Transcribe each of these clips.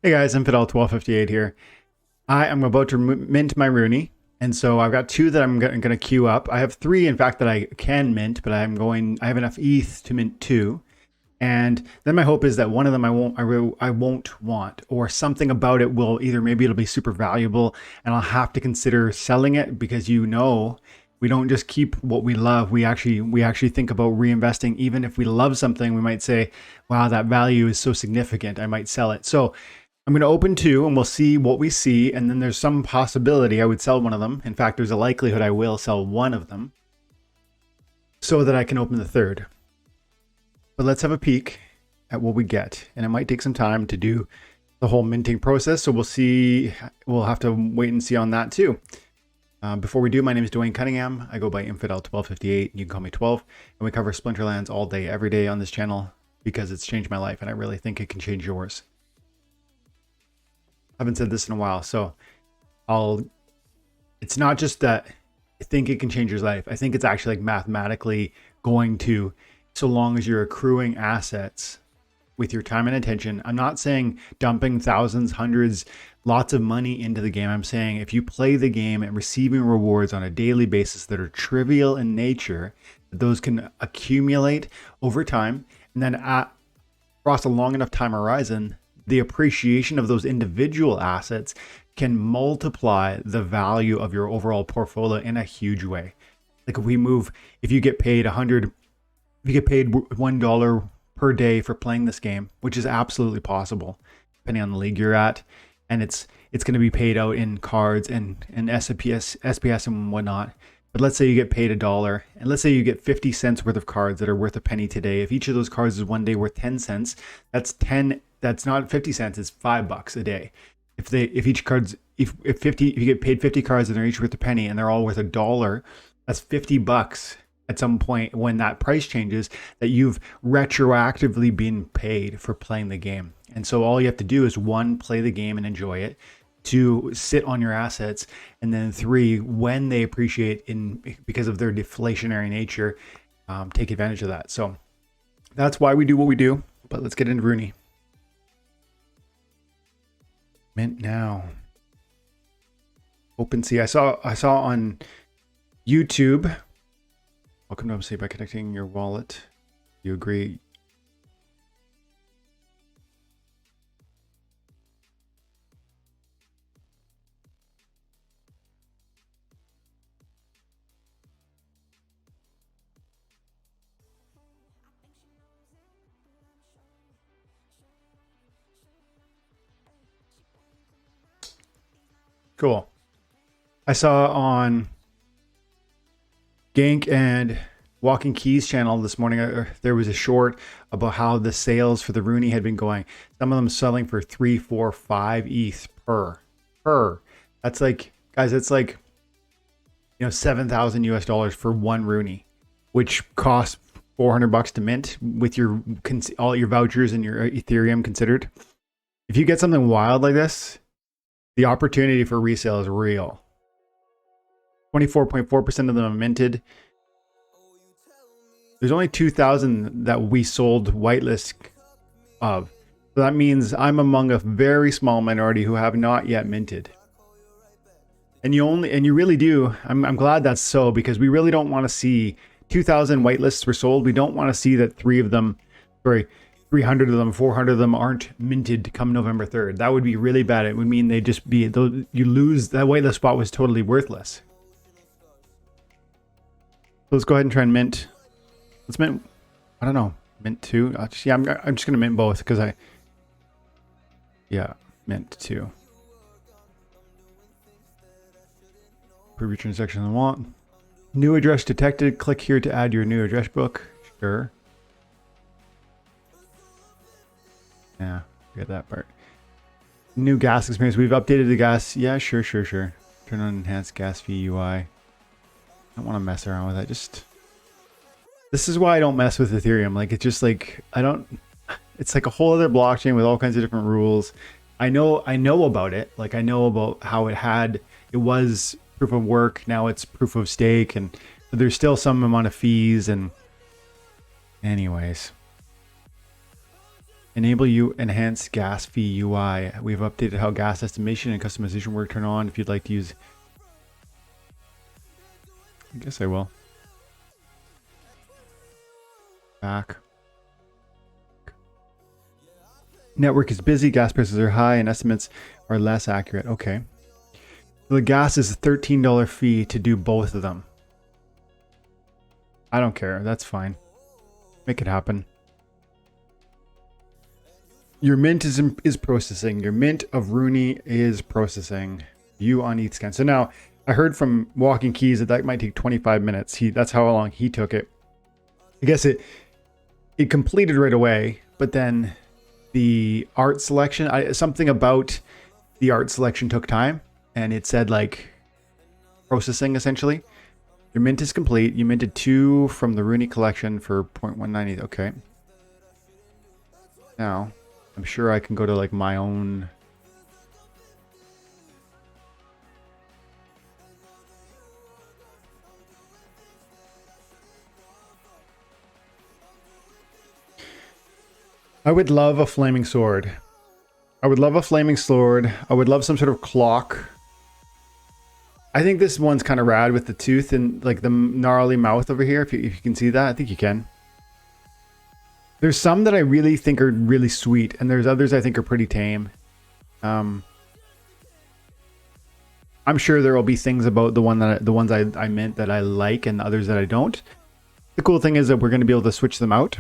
Hey guys, Infidel1258 here. I am about to mint my Rooney, and so I've got two that I'm going to queue up. I have three, in fact, that I can mint, but I have enough ETH to mint two. And then my hope is that one of them I won't want, or something about it will maybe it'll be super valuable, and I'll have to consider selling it because we don't just keep what we love. We actually think about reinvesting. Even if we love something, we might say, "Wow, that value is so significant, I might sell it." So I'm going to open two and we'll see what we see. And then there's some possibility I would sell one of them. In fact, there's a likelihood I will sell one of them so that I can open the third. But let's have a peek at what we get. And it might take some time to do the whole minting process. So we'll see. We'll have to wait and see on that too. Before we do, my name is Dwayne Cunningham. I go by Infidel1258. You can call me 12. And we cover Splinterlands all day, every day on this channel because it's changed my life. And I really think it can change yours. I haven't said this in a while, so it's not just that I think it can change your life. I think it's actually like mathematically going to, so long as you're accruing assets with your time and attention. I'm not saying dumping thousands, hundreds, lots of money into the game. I'm saying if you play the game and receiving rewards on a daily basis that are trivial in nature, those can accumulate over time, and then across a long enough time horizon, the appreciation of those individual assets can multiply the value of your overall portfolio in a huge way. Like if you get paid $1 per day for playing this game, which is absolutely possible, depending on the league you're at, and it's going to be paid out in cards and SPS and whatnot. But let's say you get paid $1, and let's say you get 50 cents worth of cards that are worth a penny today. If each of those cards is one day worth 10 cents, that's not 50 cents, it's $5 a day. If you get paid 50 cards and they're each worth a penny and they're all worth $1, that's $50 at some point when that price changes that you've retroactively been paid for playing the game. And so all you have to do is 1, play the game and enjoy it. 2, sit on your assets, and then 3, when they appreciate because of their deflationary nature, take advantage of that. So that's why we do what we do. But let's get into Rooney. Mint now. OpenSea. I saw on YouTube. Welcome to OpenSea by connecting your wallet. You agree? Cool. I saw on Gank and Walking Keys channel this morning, there was a short about how the sales for the Rooney had been going. Some of them selling for 3, 4, 5 ETH per. That's like, guys, it's like, $7,000 US for one Rooney, which costs $400 to mint with all your vouchers and your Ethereum considered. If you get something wild like this, the opportunity for resale is real. 24.4% of them are minted. There's only 2,000 that we sold whitelist of. So that means I'm among a very small minority who have not yet minted. And you really do. I'm glad that's so, because we really don't want to see 2,000 whitelists were sold. We don't want to see that 300 of them, 400 of them aren't minted come November 3rd. That would be really bad. It would mean they just be, you lose, that whitelist spot was totally worthless. So let's go ahead and try and mint. Let's mint, I don't know, mint 2. I'm just going to mint both because mint 2. Prove your transaction on the wallet. New address detected. Click here to add your new address book. Sure. Yeah, get that part. New gas experience. We've updated the gas. Yeah, sure. Turn on enhanced gas fee UI. I don't want to mess around with that. This is why I don't mess with Ethereum. Like, it's just like, it's like a whole other blockchain with all kinds of different rules. I know about it. Like, I know about how it was proof of work. Now it's proof of stake. And there's still some amount of fees. And anyways. Enable you enhance gas fee UI. We've updated how gas estimation and customization work. Turn on if you'd like to use. I guess I will. Back. Network is busy, gas prices are high, and estimates are less accurate. Okay. So the gas is a $13 fee to do both of them. I don't care. That's fine. Make it happen. Your mint is processing. Your mint of Rooney is processing. You on ETH scan. So now I heard from Walking Keys that might take 25 minutes. That's how long he took it. I guess it completed right away, but then the art selection, something about the art selection took time, and it said like processing essentially. Your mint is complete. You minted 2 from the Rooney collection for 0.190. Okay. Now, I'm sure I can go to like my own. I would love a flaming sword. I would love a flaming sword. I would love some sort of clock. I think this one's kind of rad with the tooth and like the gnarly mouth over here. If you can see that, I think you can. There's some that I really think are really sweet, and there's others I think are pretty tame. I'm sure there will be things about the ones I meant that I like and others that I don't. The cool thing is that we're going to be able to switch them out.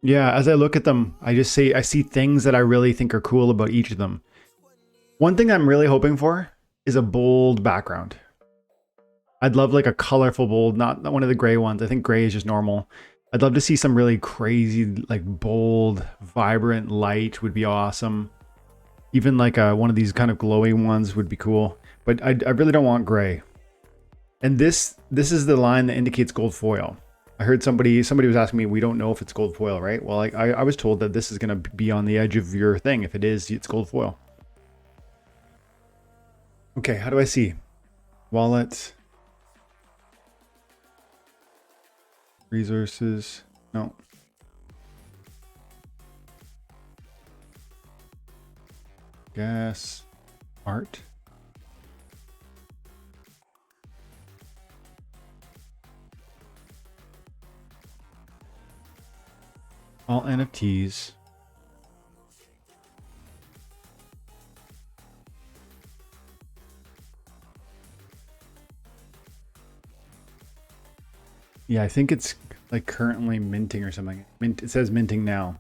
Yeah, as I look at them, I see things that I really think are cool about each of them. One thing I'm really hoping for is a bold background. I'd love like a colorful bold, not one of the gray ones. I think gray is just normal. I'd love to see some really crazy, like bold, vibrant light would be awesome. Even like one of these kind of glowing ones would be cool. But I really don't want gray. And this is the line that indicates gold foil. I heard somebody was asking me, we don't know if it's gold foil, right? Well, I was told that this is going to be on the edge of your thing. If it is, it's gold foil. Okay, how do I see? Wallet. Resources. No. Gas. Art. All NFTs. Yeah, I think it's like currently minting or something. It says minting now.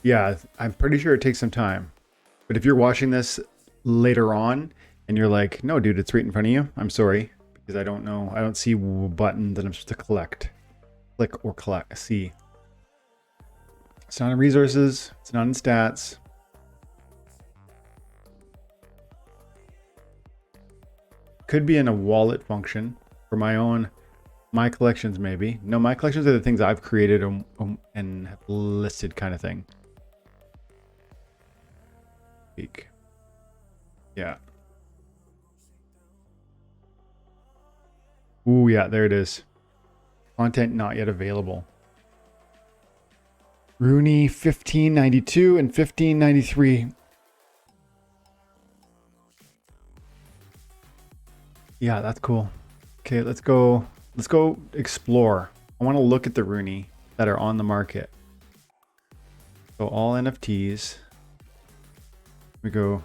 Yeah, I'm pretty sure it takes some time. But if you're watching this later on and you're like, no, dude, it's right in front of you. I'm sorry, because I don't know. I don't see a button that I'm supposed to collect. Click or collect. See. It's not in resources. It's not in stats. Could be in a wallet function for my collections maybe. No, my collections are the things I've created and have listed kind of thing. Peak. Yeah. Ooh, yeah, there it is. Content not yet available. Rooney 1592 and 1593. Yeah, that's cool. Okay, let's go explore. I want to look at the Rooney that are on the market. So all NFTs. We go.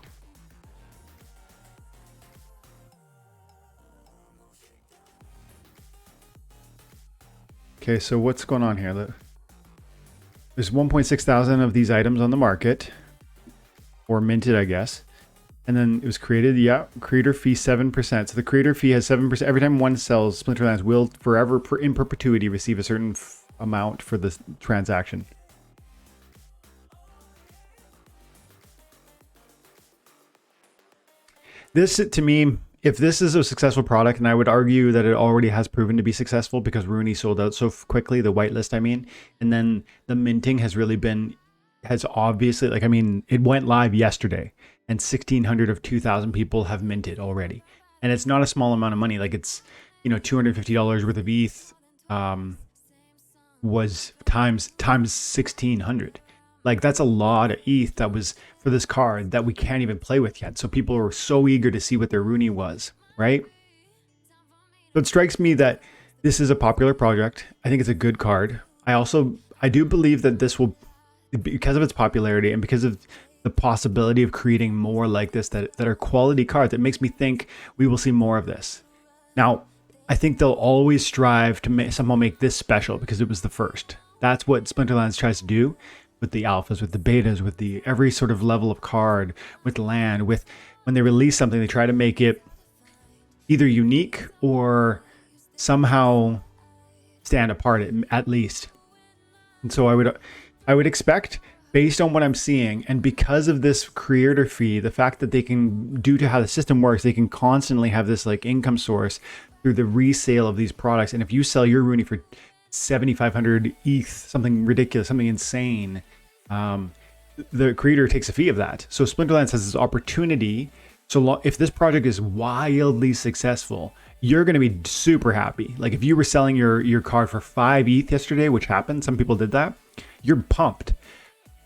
Okay, so what's going on here? There's 1.6 thousand of these items on the market, or minted, I guess. And then it was created, yeah, creator fee 7%. So the creator fee has 7%. Every time one sells, Splinterlands will forever, in perpetuity, receive a certain amount for the transaction. This, to me, if this is a successful product, and I would argue that it already has proven to be successful because Rooney sold out so quickly, the whitelist, I mean, and then the minting has really been, has obviously, like, I mean, it went live yesterday. and 1,600 of 2,000 people have minted already. And it's not a small amount of money. Like it's, $250 worth of ETH was times 1,600. Like that's a lot of ETH that was for this card that we can't even play with yet. So people are so eager to see what their Rooney was, right? So it strikes me that this is a popular project. I think it's a good card. I do believe that this will, because of its popularity and because of the possibility of creating more like this that are quality cards, it makes me think we will see more of this. Now, I think they'll always strive to somehow make this special because it was the first. That's what Splinterlands tries to do with the alphas, with the betas, with every sort of level of card, with land, with when they release something, they try to make it either unique or somehow stand apart at least. And so I would expect, based on what I'm seeing, and because of this creator fee, the fact that they can, due to how the system works, they can constantly have this like income source through the resale of these products. And if you sell your Rooney for 7,500 ETH, something ridiculous, something insane, the creator takes a fee of that. So Splinterlands has this opportunity. So if this project is wildly successful, you're going to be super happy. Like if you were selling your card for 5 ETH yesterday, which happened, some people did that, you're pumped.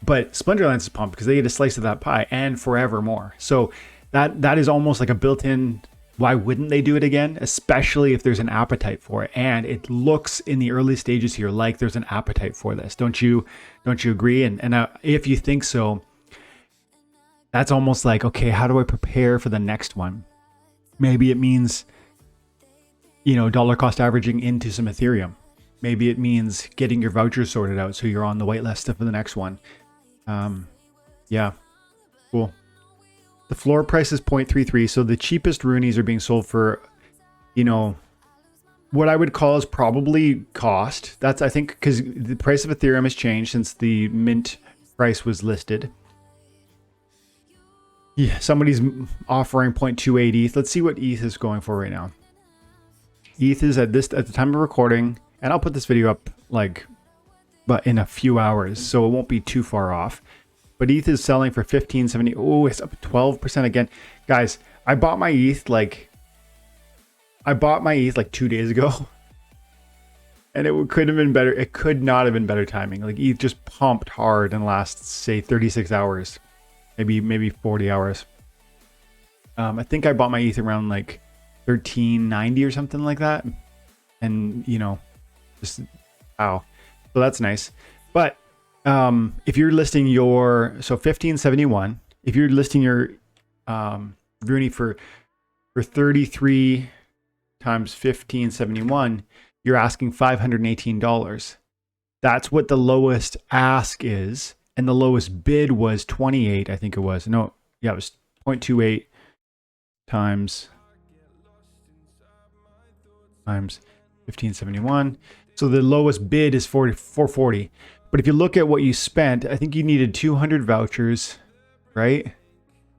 But Splinterlands is pumped because they get a slice of that pie and forever more. So that is almost like a built-in, why wouldn't they do it again? Especially if there's an appetite for it. And it looks in the early stages here like there's an appetite for this. Don't you agree? And if you think so, that's almost like, okay, how do I prepare for the next one? Maybe it means, dollar cost averaging into some Ethereum. Maybe it means getting your vouchers sorted out so you're on the whitelist for the next one. Yeah, cool. The floor price is 0.33, so the cheapest Roonies are being sold for, what I would call is probably cost. That's, I think, because the price of Ethereum has changed since the mint price was listed. Yeah, somebody's offering 0.28 ETH. Let's see what ETH is going for right now. ETH is at the time of recording, and I'll put this video up but in a few hours, so it won't be too far off. But ETH is selling for 1570. Oh, it's up 12% again. Guys, I bought my ETH like 2 days ago. And it could have been better. It could not have been better timing. Like ETH just pumped hard in the last, say, 36 hours. Maybe 40 hours. I think I bought my ETH around like 1390 or something like that. And, just wow. So that's nice. But if you're listing your 1571, if you're listing your Rooney for 33 times 1571, you're asking $518. That's what the lowest ask is, and the lowest bid was 28, I think it was. No, yeah, it was 0.28 times 1571. So the lowest bid is 440. But if you look at what you spent, I think you needed 200 vouchers, right?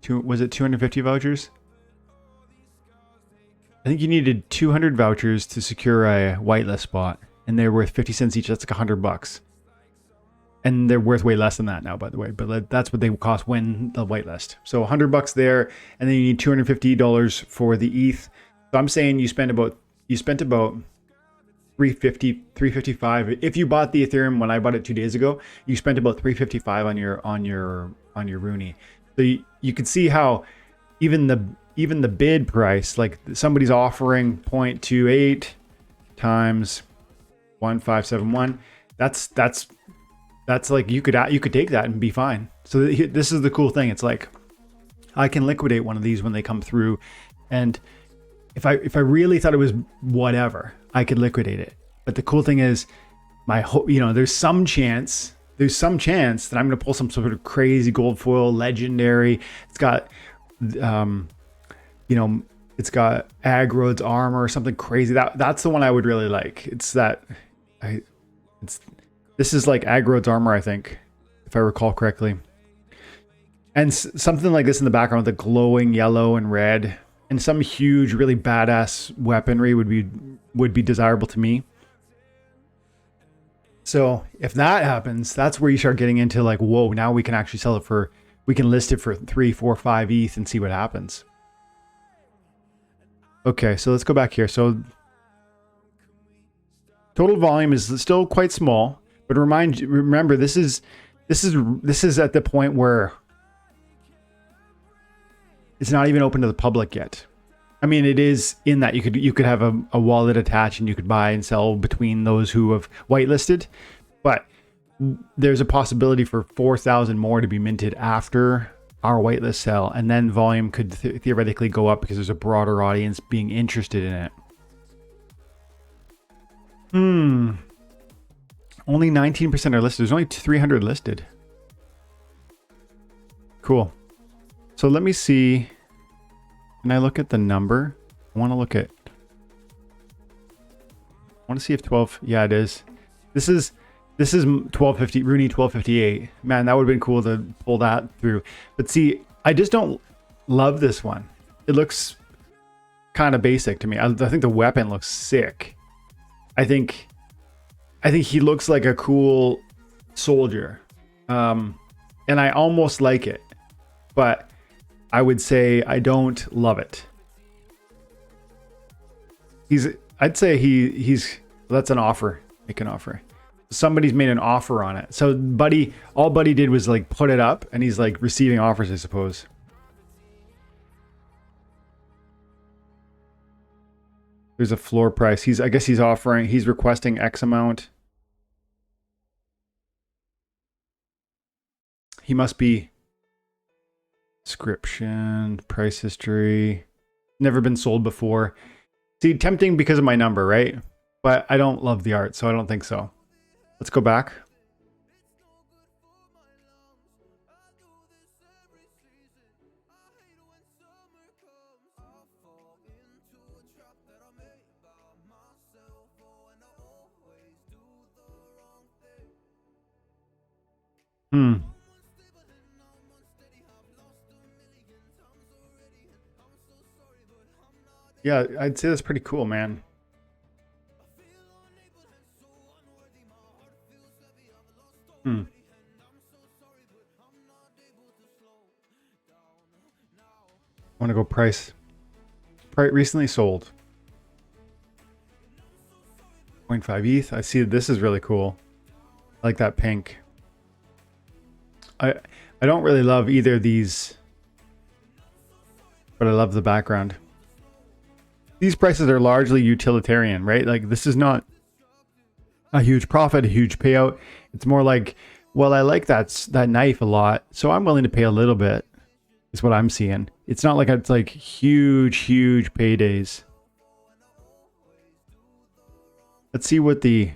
Was it 250 vouchers? I think you needed 200 vouchers to secure a whitelist spot, and they're worth 50 cents each. That's like $100. And they're worth way less than that now, by the way. But that's what they cost when the whitelist. So $100 there, and then you need $250 for the ETH. So I'm saying you spent about 355. If you bought the Ethereum when I bought it 2 days ago, you spent about 355 on your Rooney. So you can see how even the bid price, like somebody's offering 0.28 times 1571. That's like you could take that and be fine. So this is the cool thing. It's like I can liquidate one of these when they come through, and if I really thought it was whatever, I could liquidate it. But the cool thing is, there's some chance that I'm going to pull some sort of crazy gold foil legendary. It's got, it's got Agrode's armor or something crazy. That's the one I would really like. This is like Agrode's armor, I think, if I recall correctly. And something like this in the background with the glowing yellow and red. And some huge, really badass weaponry would be desirable to me. So if that happens, that's where you start getting into like, whoa, now we can actually sell it for we can list it for 3, 4, 5 ETH and see what happens. Okay, so let's go back here. So total volume is still quite small, but remember this is at the point where it's not even open to the public yet. I mean, it is in that you could have a wallet attached and you could buy and sell between those who have whitelisted, but there's a possibility for 4,000 more to be minted after our whitelist sale, and then volume could theoretically go up because there's a broader audience being interested in it. Only 19% are listed. There's only 300 listed. Cool. So let me see. Can I look at the number? I want to see if 12. Yeah, it is. This is 1250 Rooney 1258. Man, that would have been cool to pull that through. But see, I just don't love this one. It looks kind of basic to me. I think the weapon looks sick. I think he looks like a cool soldier. And I almost like it. But I would say I don't love it. I'd say he's that's an offer. Make an offer. Somebody's made an offer on it. So all Buddy did was like put it up, and he's like receiving offers, I suppose. There's a floor price. I guess he's requesting X amount. He must be description, price history, never been sold before. See, tempting because of my number, right? But I don't love the art, so I don't think so. Let's go back. Yeah, I'd say that's pretty cool, man. I want to go price. Recently sold. 0.5 ETH. I see this is really cool. I like that pink. I don't really love either of these, but I love the background. These prices are largely utilitarian, right? Like, this is not a huge profit, a huge payout. It's more like, well, I like that knife a lot, so I'm willing to pay a little bit, is what I'm seeing. It's not like it's like huge paydays. Let's see what the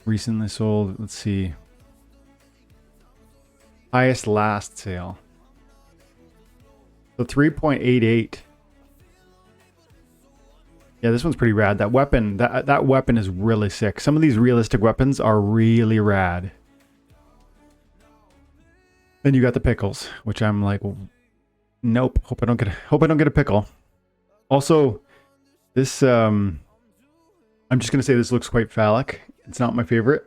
recently sold, let's see. Highest last sale. So 3.88. Yeah, this one's pretty rad. That weapon, that weapon is really sick. Some of these realistic weapons are really rad. Then you got the pickles, which I'm like, nope. Hope I don't get a pickle. Also, this I'm just gonna say this looks quite phallic. It's not my favorite.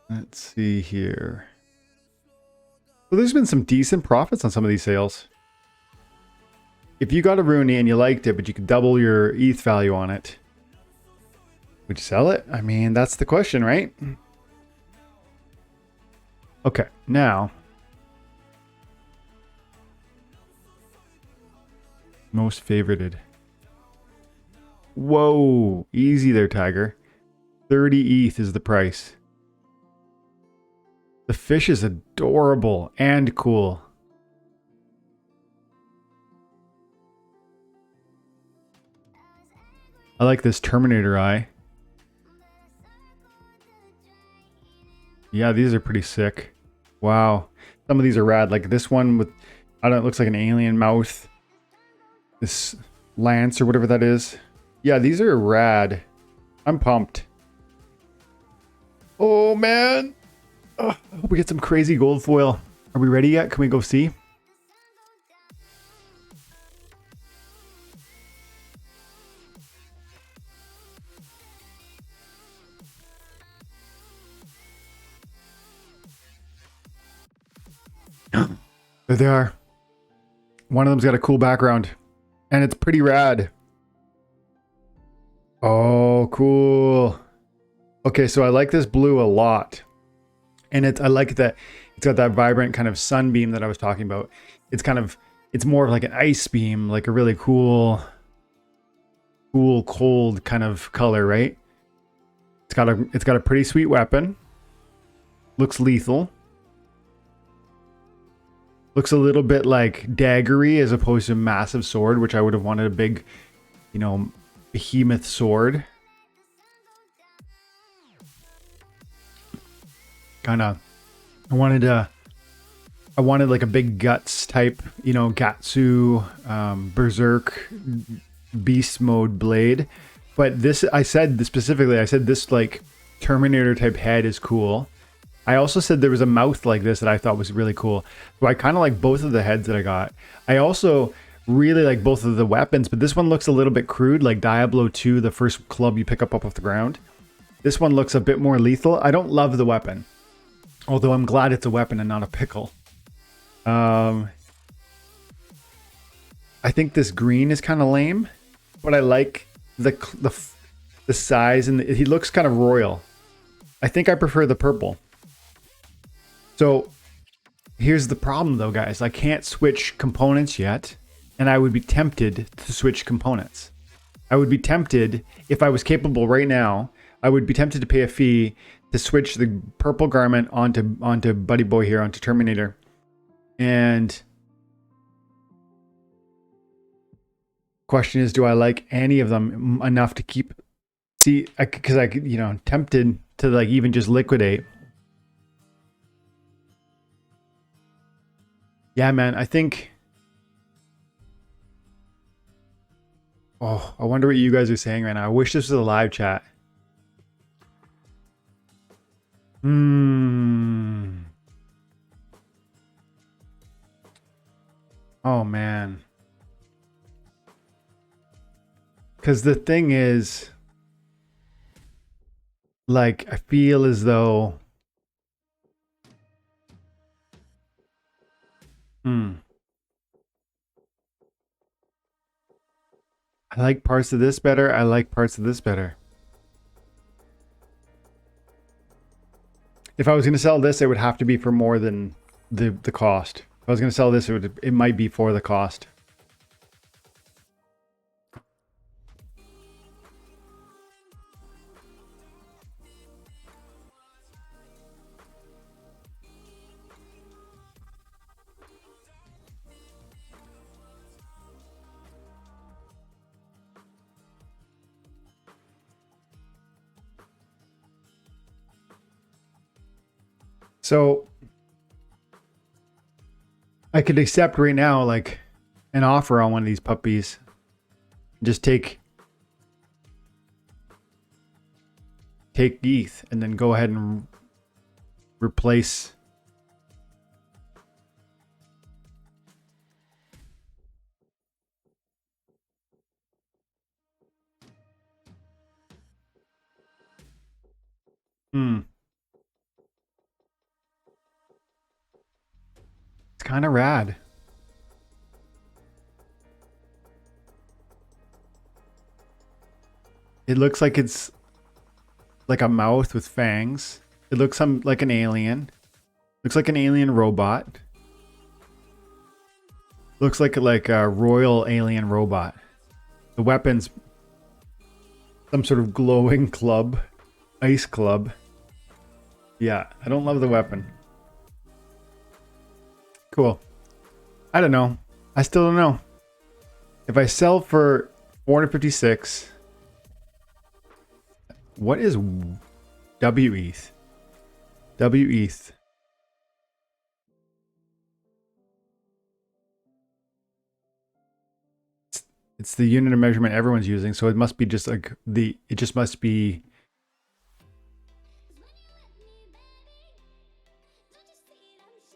Let's see here. Well, there's been some decent profits on some of these sales. If you got a Rooney and you liked it, but you could double your ETH value on it, would you sell it? I mean, that's the question, right? Okay, now. Most favorited. Whoa, easy there, Tiger. 30 ETH is the price. The fish is adorable and cool. I like this Terminator eye. Yeah, these are pretty sick. Wow. Some of these are rad. Like this one with, I don't know, it looks like an alien mouth. This lance or whatever that is. Yeah, these are rad. I'm pumped. Oh, man. Oh, I hope we get some crazy gold foil. Are we ready yet? Can we go see? There they are. One of them's got a cool background. And it's pretty rad. Oh, cool. Okay, so I like this blue a lot. And I like that it's got that vibrant kind of sunbeam that I was talking about. It's more of like an ice beam, like a really cool, cold kind of color, right? It's got a pretty sweet weapon. Looks lethal. Looks a little bit like daggery as opposed to a massive sword, which I would have wanted a big, you know, behemoth sword. I wanted like a big guts type, you know, Gatsu, berserk, beast mode blade. But this, I said this like Terminator type head is cool. I also said there was a mouth like this that I thought was really cool. So I kind of like both of the heads that I got. I also really like both of the weapons, but this one looks a little bit crude, like Diablo 2, the first club you pick up off the ground. This one looks a bit more lethal. I don't love the weapon, although I'm glad it's a weapon and not a pickle. I think this green is kind of lame, but I like the size, and he looks kind of royal. I think I prefer the purple. So here's the problem though, guys. I can't switch components yet, and I would be tempted to switch components. I would be tempted, if I was capable right now, I would be tempted to pay a fee to switch the purple garment onto Buddy Boy here, onto Terminator. And question is, do I like any of them enough to keep? See, because I you know, tempted to like even just liquidate. Yeah, man, I think. Oh, I wonder what you guys are saying right now. I wish this was a live chat. Oh, man. Because the thing is, like, I feel as though... I like parts of this better. I like parts of this better. If I was going to sell this, it would have to be for more than the cost. If I was going to sell this, it might be for the cost. So I could accept right now like an offer on one of these puppies. Just take ETH and then go ahead and replace. It's kind of rad. It looks like it's like a mouth with fangs. It looks like an alien. Looks like an alien robot. Looks like a royal alien robot. The weapon's some sort of glowing club. Ice club. Yeah, I don't love the weapon. Cool. I don't know. I still don't know. If I sell for 456, what is WETH? WETH. It's the unit of measurement everyone's using, so it must be just like it just must be.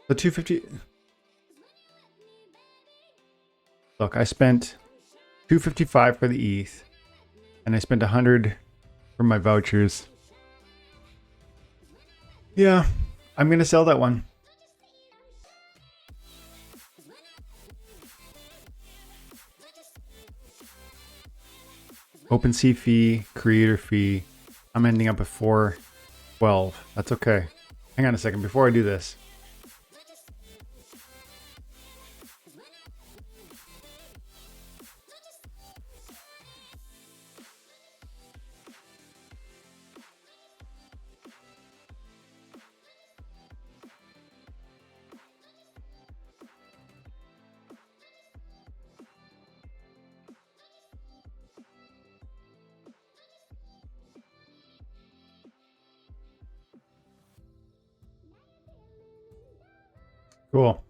The 250. Look, I spent 255 for the ETH, and I spent 100 for my vouchers. Yeah, I'm gonna sell that one. OpenSea fee, creator fee. I'm ending up at 412. That's okay. Hang on a second before I do this. Cool.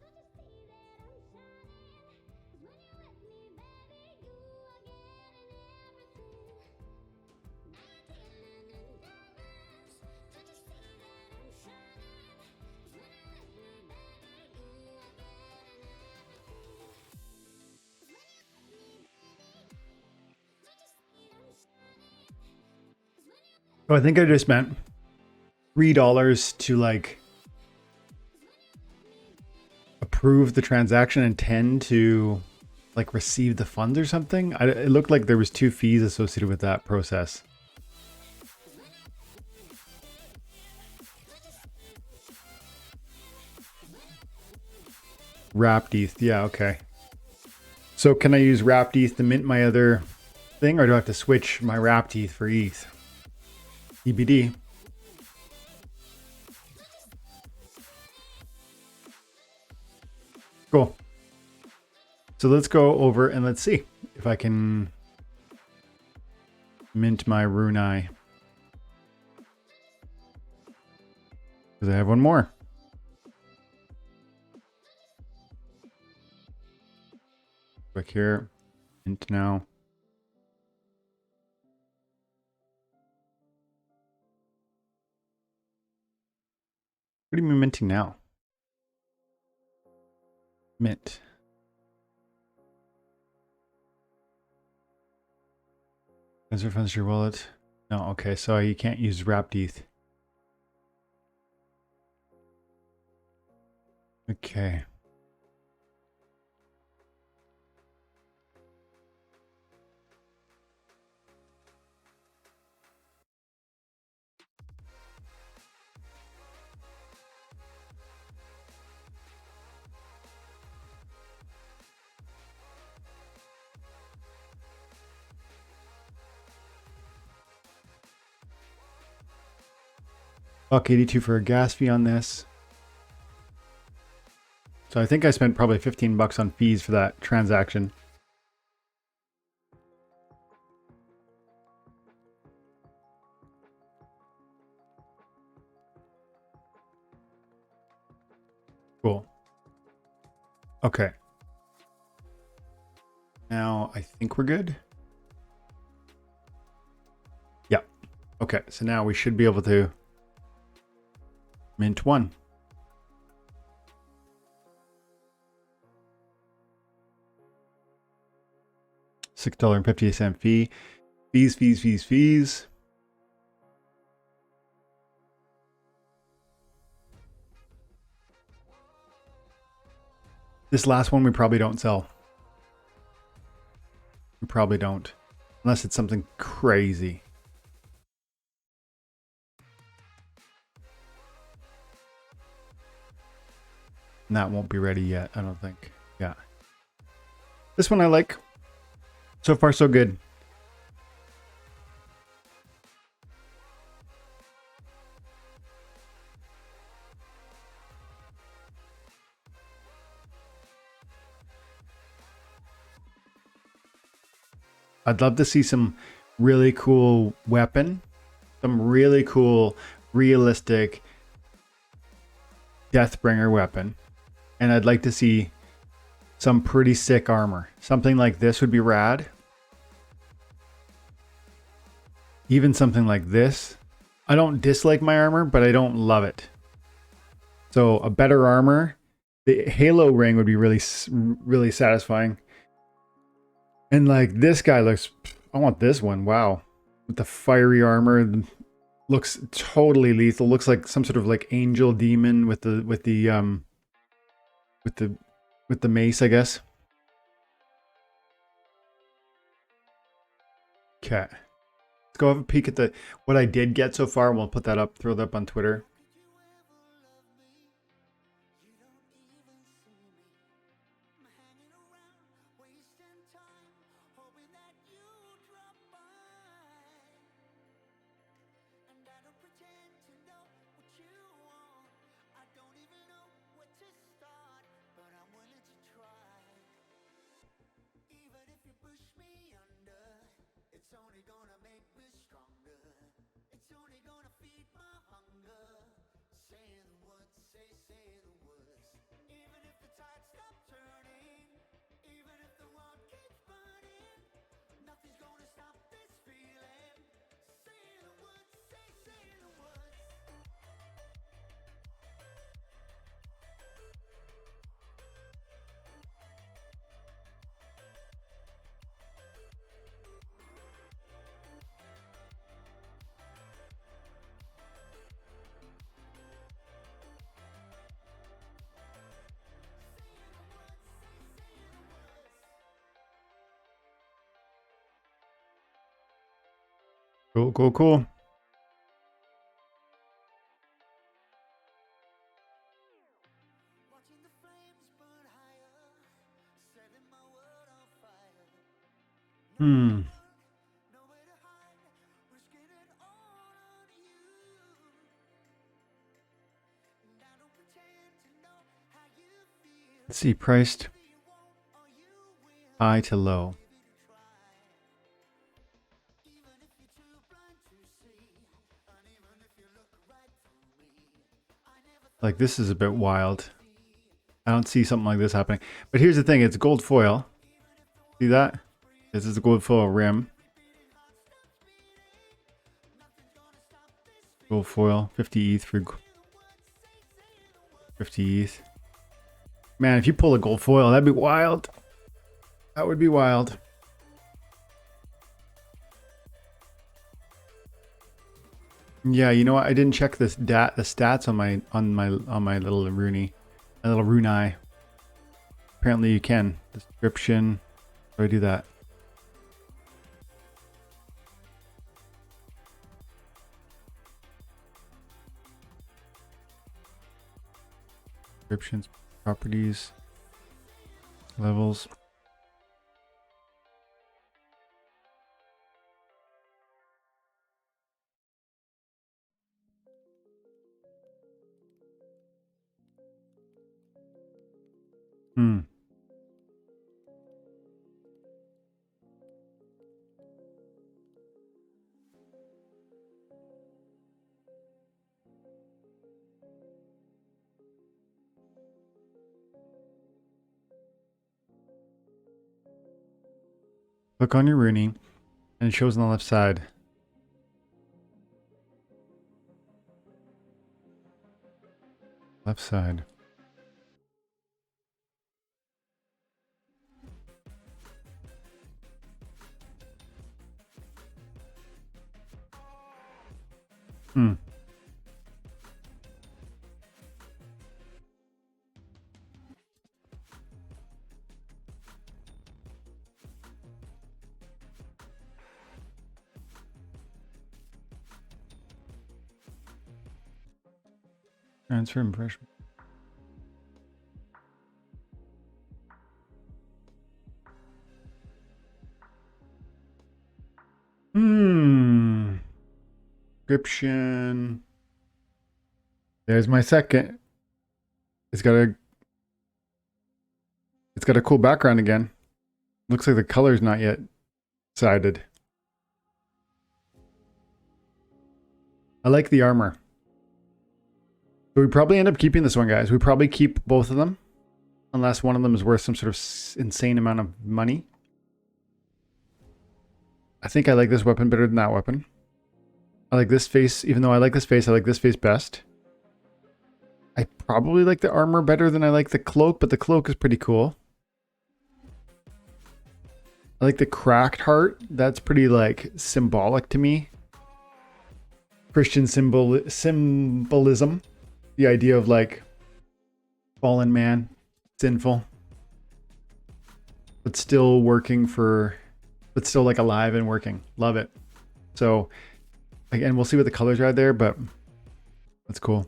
Oh, I think I just meant $3 to like approve the transaction and 10 to like receive the funds or something. It looked like there was 2 fees associated with that process. Wrapped ETH. Yeah, okay. So can I use wrapped ETH to mint my other thing, or do I have to switch my wrapped ETH for ETH? EBD. Cool. So let's go over and let's see if I can mint my Rooney. Because I have one more. Click here. Mint now. What do you mean minting now? Mint. Transfer funds to your wallet. No, okay, so you can't use wrapped ETH. Okay. $1.82 for a gas fee on this. So I think I spent probably 15 bucks on fees for that transaction. Cool. Okay. Now I think we're good. Yeah. Okay, so now we should be able to mint one. $6.50 fee. Fees. This last one we probably don't sell. We probably don't. Unless it's something crazy. And that won't be ready yet, I don't think. Yeah. This one I like. So far, so good. I'd love to see some really cool weapon. Some really cool, realistic Deathbringer weapon. And I'd like to see some pretty sick armor. Something like this would be rad. Even something like this. I don't dislike my armor, but I don't love it. So a better armor. The Halo ring would be really satisfying. And like this guy looks, I want this one. Wow. With the fiery armor, looks totally lethal. Looks like some sort of like angel demon with the mace, I guess. Okay. Let's go have a peek at what I did get so far. We'll put that up, throw that up on Twitter. Cool, cool, cool. Hmm. Let's see, priced high to low. Like, this is a bit wild. I don't see something like this happening. But here's the thing, it's gold foil. See that? This is a gold foil rim. Gold foil, 50 ETH for 50 ETH. Man, if you pull a gold foil, that'd be wild. That would be wild. Yeah, you know what? I didn't check the stats on my little Rooney, my little Rooney. Apparently you can. Description. How do I do that? Descriptions, properties, levels. Hmm. Click on your Rooney, and it shows on the left side. Left side. Hmm. Transfer impression. Description. There's my second. It's got a cool background again. Looks like the color's not yet decided. I like the armor. So we probably end up keeping this one, guys. We probably keep both of them. Unless one of them is worth some sort of insane amount of money. I think I like this weapon better than that weapon. I like this face. Even though I like this face, I like this face best. I probably like the armor better than I like the cloak, but the cloak is pretty cool. I like the cracked heart. That's pretty like symbolic to me. Christian symbolism. The idea of like fallen man, sinful, but still working for but still like alive and working. Love it. So again, we'll see what the colors are there, but that's cool.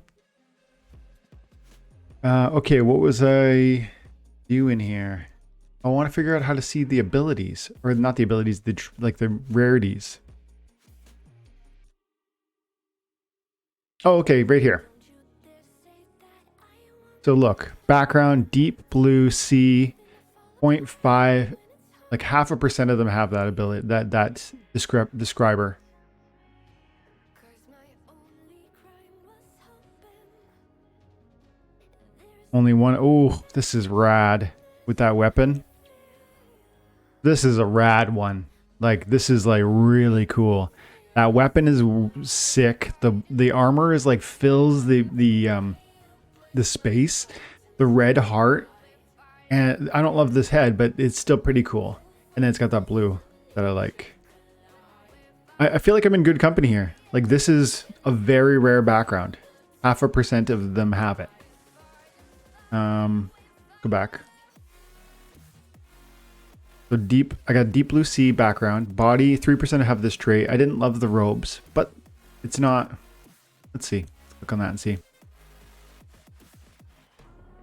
Okay, what was I doing here? I want to figure out how to see the abilities, or not the abilities, like the rarities. Oh, okay, right here. So look, background, deep blue sea, 0.5, like 0.5% of them have that ability, that describer. Only one. Oh, this is rad with that weapon. This is a rad one. Like, this is like really cool. That weapon is sick. The armor is like fills the space. The red heart. And I don't love this head, but it's still pretty cool. And then it's got that blue that I like. I feel like I'm in good company here. Like, this is a very rare background. 0.5% of them have it. Go back. So deep, I got deep blue sea background. Body, 3% have this trait. I didn't love the robes, but it's not. Let's see. Let's click on that and see.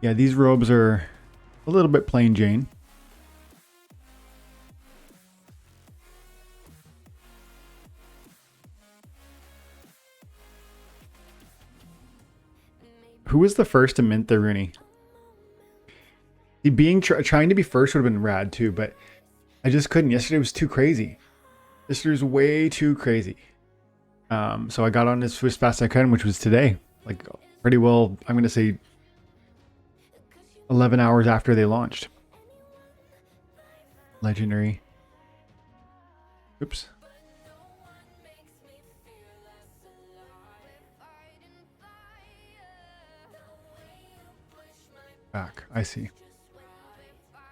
Yeah, these robes are a little bit plain Jane. Who was the first to mint the Rooney? Trying to be first would have been rad too, but I just couldn't. Yesterday was too crazy. Yesterday was way too crazy. So I got on as fast as I could, which was today. Like, pretty well, I'm going to say 11 hours after they launched. Legendary. Oops. Back. I see.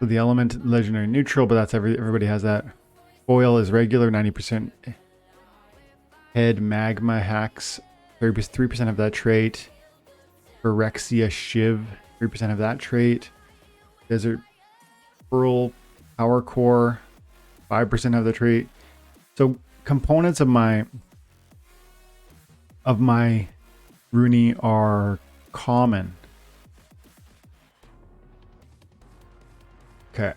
So the element legendary neutral, but that's everybody has that. Foil is regular, 90%. Head magma hacks, 3% of that trait. Phyrexia Shiv, 3% of that trait. Desert Pearl Power Core, 5% of the trait. So components of my Rooney are common. Okay.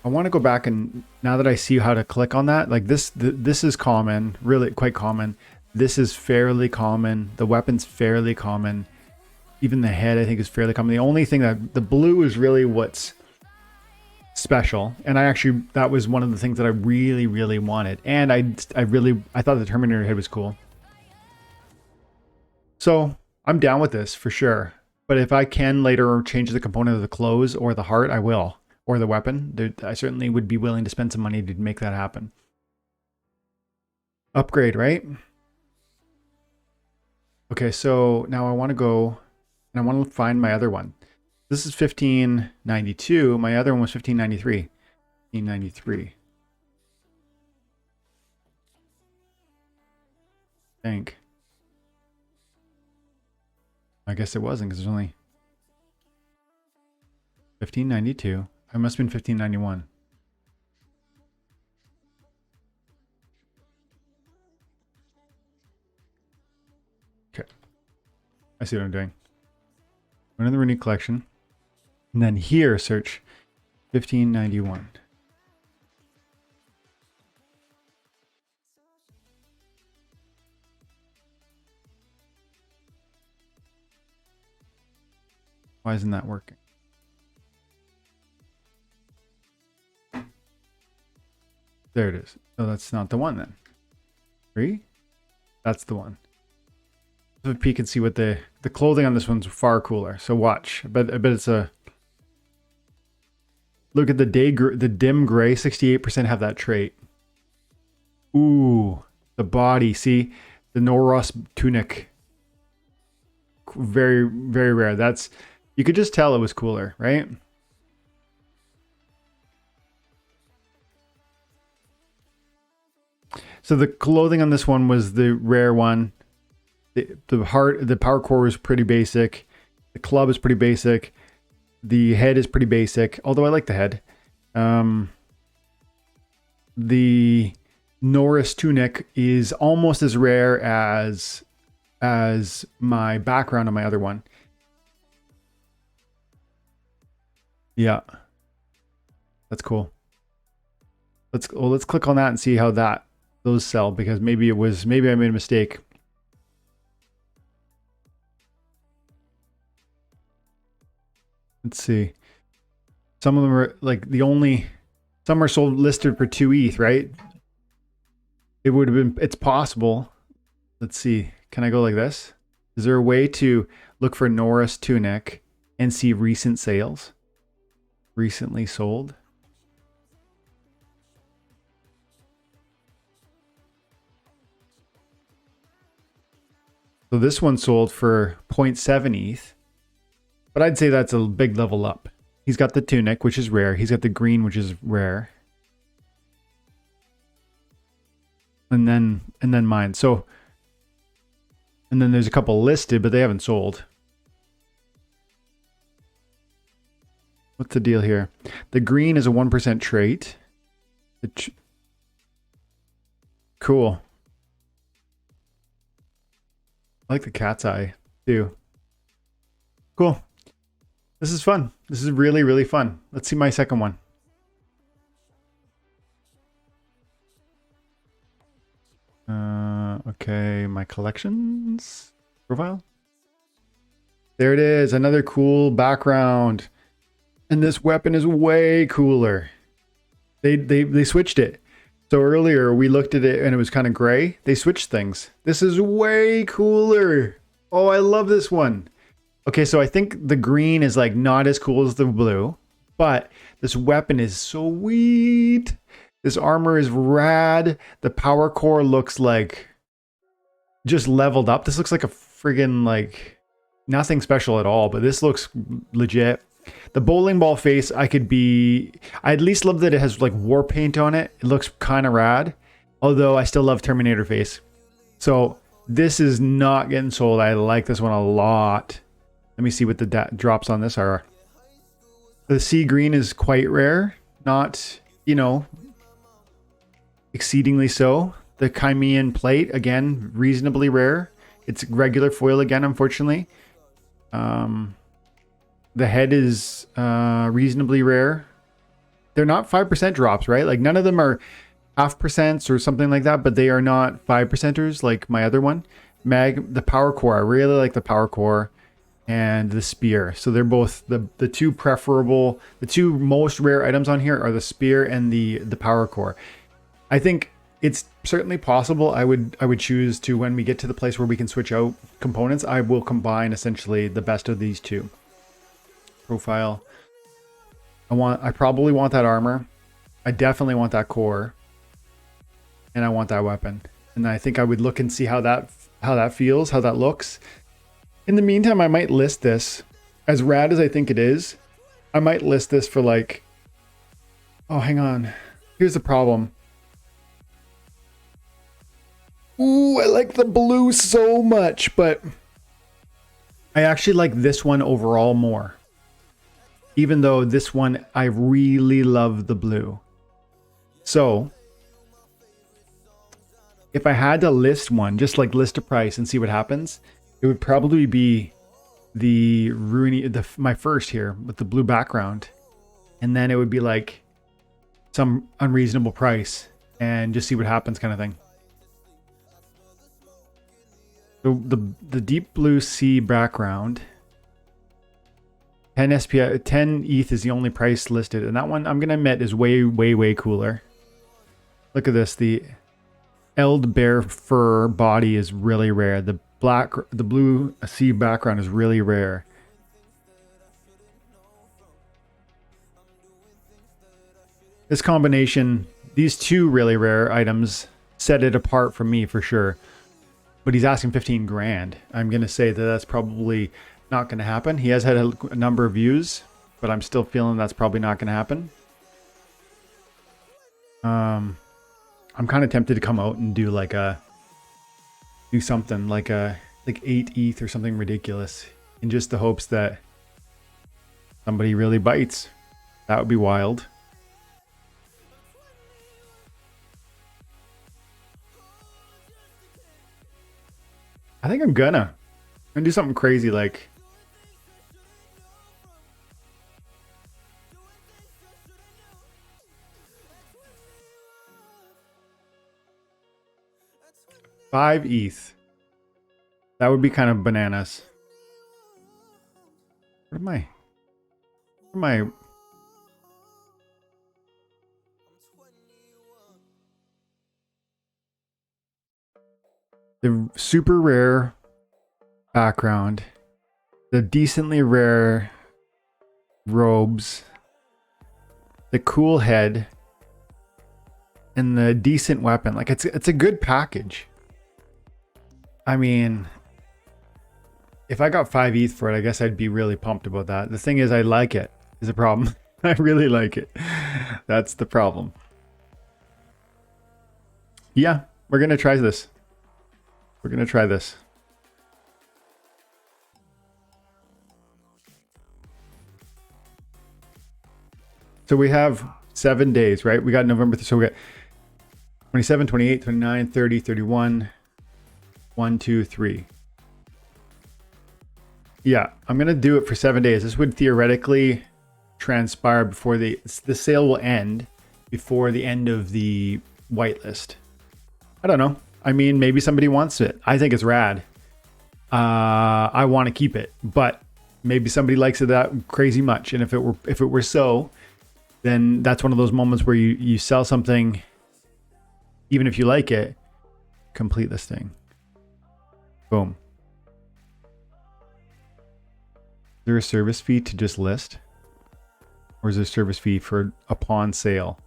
I want to go back, and now that I see how to click on that, like this is common, really quite common. This is fairly common. The weapon's fairly common. Even the head, I think, is fairly common. The only thing that the blue is really what's special. And that was one of the things that I really, really wanted. And I thought the Terminator head was cool. So I'm down with this for sure. But if I can later change the component of the clothes or the heart, I will. Or the weapon. I certainly would be willing to spend some money to make that happen. Upgrade, right? Okay, so now I want to go and I want to find my other one. This is 1592. My other one was 1593. 1593. I think. I guess it wasn't because there's only 1592. I must have been 1591. Okay. I see what I'm doing. Go to the Rooney collection. And then here, search 1591. Why isn't that working? There it is. So that's not the one then. 3? That's the one. So if you can see what the clothing on this one's far cooler. So watch. I bet it's a... Look at the dim gray. 68% have that trait. Ooh. The body. See? The Noros tunic. Very, very rare. That's... You could just tell it was cooler, right? So the clothing on this one was the rare one. The power core was pretty basic. The club is pretty basic. The head is pretty basic, although I like the head. the Norris tunic is almost as rare as my background on my other one. Yeah, that's cool. Let's click on that and see how those sell, because maybe I made a mistake. Let's see. Some of them are like some are sold listed for 2 ETH, right? It would have been, it's possible. Let's see. Can I go like this? Is there a way to look for Norris tunic and see recent sales? Recently sold? So this one sold for 0.7 ETH, but I'd say that's a big level up. He's got the tunic, which is rare. He's got the green, which is rare. And then mine. So, and then there's a couple listed, but they haven't sold. What's the deal here? The green is a 1% trait. Cool. I like the cat's eye too. Cool. This is fun. This is really, really fun. Let's see my second one. Okay, my collections profile. There it is. Another cool background. And this weapon is way cooler. They switched it. So earlier we looked at it and it was kind of gray. They switched things. This is way cooler. Oh, I love this one. Okay, so I think the green is like not as cool as the blue, but this weapon is sweet. This armor is rad. The power core looks like just leveled up. This looks like a friggin' like nothing special at all, but this looks legit. The bowling ball face, I at least love that it has like war paint on it. It looks kind of rad. Although I still love Terminator face. So this is not getting sold. I like this one a lot. Let me see what the drops on this are. The sea green is quite rare. Not, exceedingly so. The Crimean plate, again, reasonably rare. It's regular foil again, unfortunately. The head is reasonably rare. They're not 5% drops, right? Like none of them are 0.5% or something like that, but they are not 5%ers like my other one. The power core, I really like the power core and the spear. So they're both the two preferable, the two most rare items on here are the spear and the power core. I think it's certainly possible. I would choose to, when we get to the place where we can switch out components, I will combine essentially the best of these two. Profile. I probably want that armor. I definitely want that core. And I want that weapon. And I think I would look and see how that feels, how that looks. In the meantime, I might list this. As rad as I think it is, I might list this for like, oh, hang on. Here's the problem. Ooh, I like the blue so much, but I actually like this one overall more. Even though this one, I really love the blue. So, if I had to list one, just like list a price and see what happens, it would probably be the Rooney, my first here with the blue background. And then it would be like some unreasonable price and just see what happens kind of thing. So the deep blue sea background, 10 SPI, 10 ETH is the only price listed. And that one, I'm going to admit, is way, way, way cooler. Look at this. The Eld bear fur body is really rare. The blue sea background is really rare. This combination, these two really rare items set it apart from me for sure. But he's asking 15 grand. I'm going to say that that's probably not going to happen. He has had a number of views, but I'm still feeling that's probably not going to happen. I'm kind of tempted to come out and do something like 8 ETH or something ridiculous in just the hopes that somebody really bites. That would be wild. I think I'm gonna do something crazy like $5 ETH. That would be kind of bananas. What am I? The super rare background, the decently rare robes, the cool head, and the decent weapon. Like it's a good package. I mean, if I got 5 ETH for it, I guess I'd be really pumped about that. The thing is, I like it. Is a problem. I really like it. That's the problem. Yeah, we're gonna try this. We're gonna try this. So we have 7 days, right? We got November, so we got 27, 28, 29, 30, 31, 1, 2, 3. Yeah, I'm gonna do it for 7 days. This would theoretically transpire before the sale will end before the end of the whitelist. I don't know. I mean, maybe somebody wants it. I think it's rad. I want to keep it, but maybe somebody likes it that crazy much. And if it were so, then that's one of those moments where you sell something, even if you like it, complete this thing. Boom. Is there a service fee to just list? Or is there a service fee for upon sale?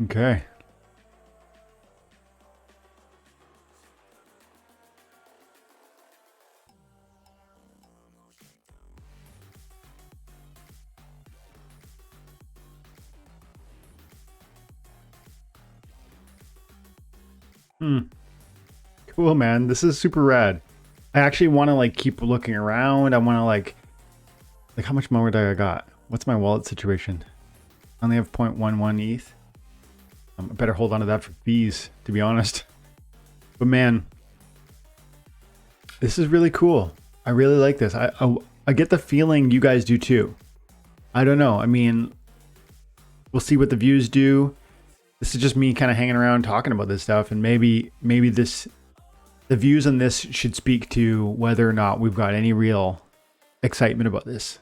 Okay. Cool, man. This is super rad. I actually want to like keep looking around. I want to like how much more do I got? What's my wallet situation? I only have 0.11 ETH. I better hold on to that for fees, to be honest. But man, this is really cool. I really like this. I get the feeling you guys do too. I don't know. I mean, we'll see what the views do. This is just me kind of hanging around talking about this stuff, and maybe the views on this should speak to whether or not we've got any real excitement about this.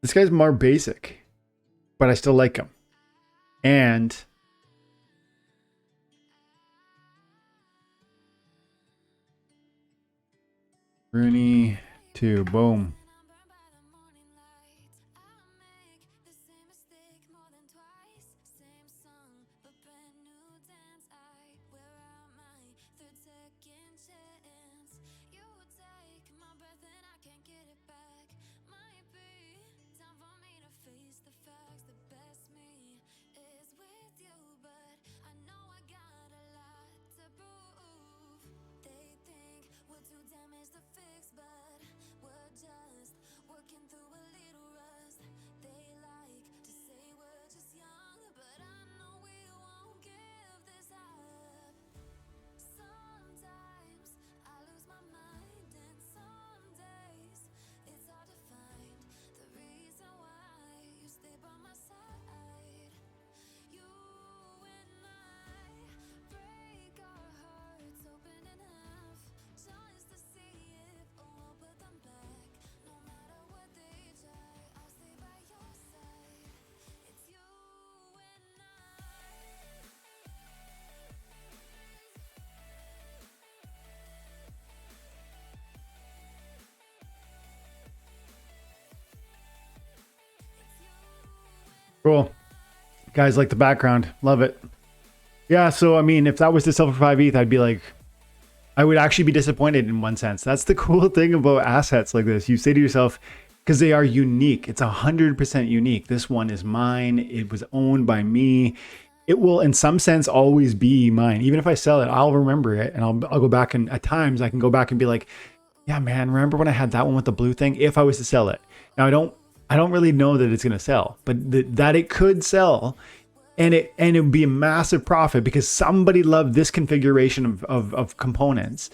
This guy's more basic, but I still like him. And Rooney 2, boom. Cool. Guys like the background. Love it. Yeah, so I mean, if that was to sell for 5 ETH, I'd be like, I would actually be disappointed in one sense. That's the cool thing about assets like this. You say to yourself, because they are unique. It's 100% unique. This one is mine. It was owned by me. It will, in some sense, always be mine. Even if I sell it, I'll remember it, and I'll go back, and at times I can go back and be like, yeah, man, remember when I had that one with the blue thing? If I was to sell it. Now, I don't really know that it's going to sell, but that it could sell, and it would be a massive profit because somebody loved this configuration of components,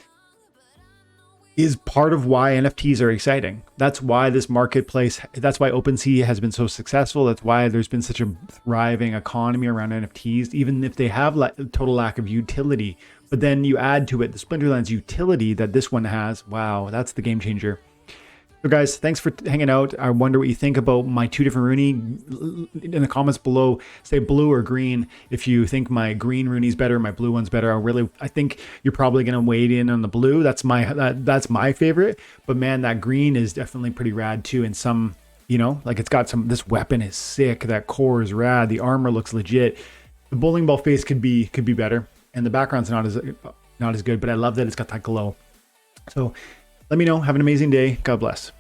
is part of why NFTs are exciting. That's why this marketplace, that's why OpenSea has been so successful. That's why there's been such a thriving economy around NFTs, even if they have total lack of utility. But then you add to it the Splinterlands utility that this one has. Wow, that's the game changer. So guys, thanks for hanging out. I wonder what you think about my two different Rooney. In the comments below, say blue or green. If you think my green Rooney's better, my blue one's better. I think you're probably gonna weigh in on the blue. That's my favorite. But man, that green is definitely pretty rad too. And some, you know, like it's got some. This weapon is sick. That core is rad. The armor looks legit. The bowling ball face could be better, and the background's not as good. But I love that it's got that glow. So. Let me know. Have an amazing day. God bless.